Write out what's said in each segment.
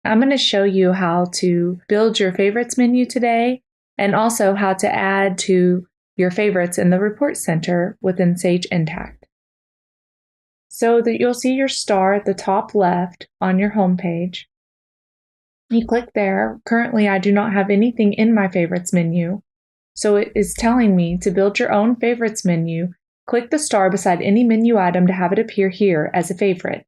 I'm going to show you how to build your favorites menu today, and also how to add to your favorites in the report center within Sage Intacct. So that you'll see your star at the top left on your home page. You click there. Currently, I do not have anything in my favorites menu, so it is telling me to build your own favorites menu. Click the star beside any menu item to have it appear here as a favorite.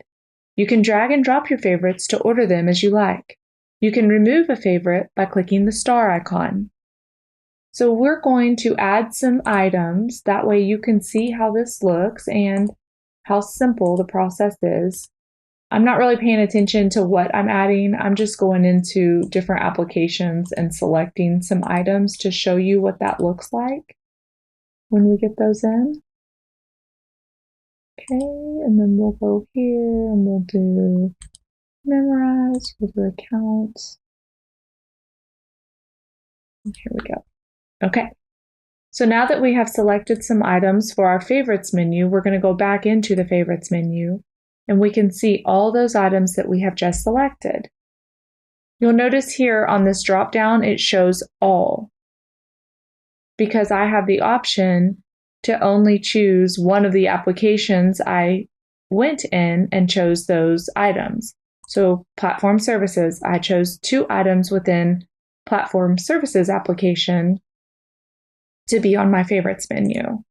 You can drag and drop your favorites to order them as you like. You can remove a favorite by clicking the star icon. So we're going to add some items. That way you can see how this looks and how simple the process is. I'm not really paying attention to what I'm adding. I'm just going into different applications and selecting some items to show you what that looks like when we get those in. Okay, and then we'll go here and we'll do memorize, we'll do accounts. Here we go. Okay, so now that we have selected some items for our favorites menu, we're going to go back into the favorites menu and we can see all those items that we have just selected. You'll notice here on this drop down it shows all, because I have the option to only choose one of the applications I went in and chose those items. So platform services, I chose 2 items within platform services application to be on my favorites menu.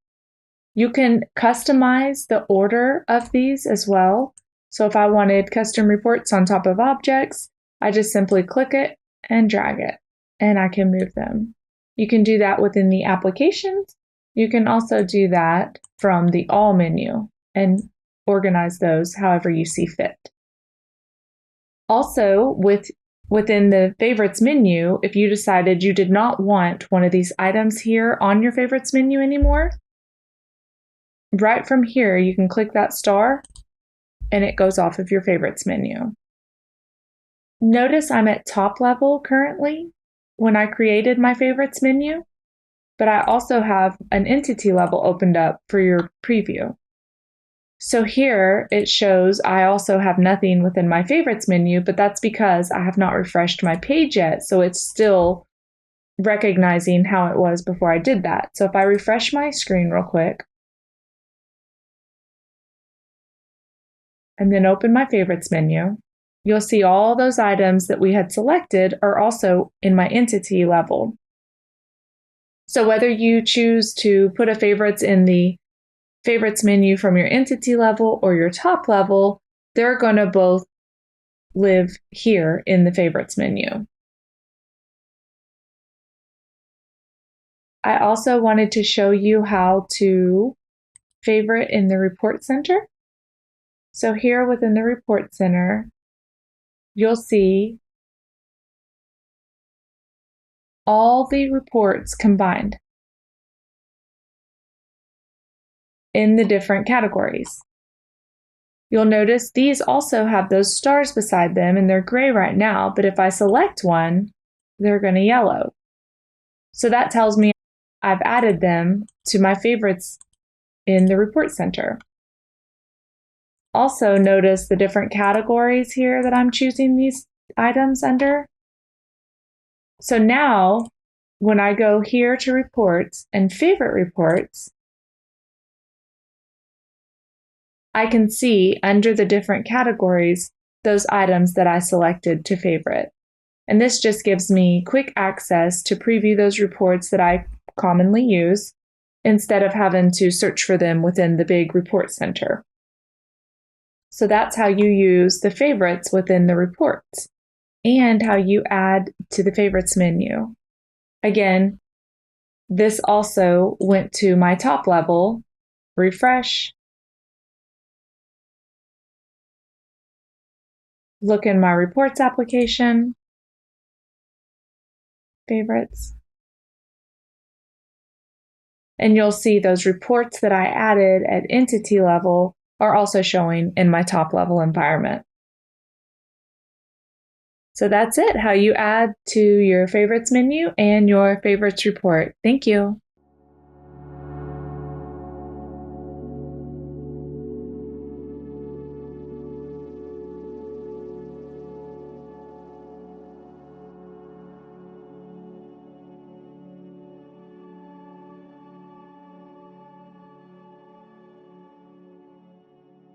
You can customize the order of these as well. So if I wanted custom reports on top of objects, I just simply click it and drag it, and I can move them. You can do that within the applications. You can also do that from the all menu and organize those however you see fit. Also, within the favorites menu, if you decided you did not want one of these items here on your favorites menu anymore, right from here you can click that star and it goes off of your favorites menu. Notice I'm at top level currently when I created my favorites menu, but I also have an entity level opened up for your preview. So here it shows I also have nothing within my favorites menu, but that's because I have not refreshed my page yet, so it's still recognizing how it was before I did that. So if I refresh my screen real quick and then open my favorites menu, you'll see all those items that we had selected are also in my entity level. So whether you choose to put a favorites in the favorites menu from your entity level or your top level, they're going to both live here in the favorites menu. I also wanted to show you how to favorite in the report center. So here within the report center, you'll see all the reports combined in the different categories. You'll notice these also have those stars beside them and they're gray right now, but if I select one, they're going to yellow. So that tells me I've added them to my favorites in the report center. Also notice the different categories here that I'm choosing these items under. So now when I go here to reports and favorite reports, I can see under the different categories those items that I selected to favorite. And this just gives me quick access to preview those reports that I commonly use instead of having to search for them within the big report center. So that's how you use the favorites within the reports and how you add to the favorites menu. Again, this also went to my top level, refresh, look in my reports application, favorites, and you'll see those reports that I added at entity level are also showing in my top level environment. So that's it, how you add to your favorites menu and your favorites report. Thank you.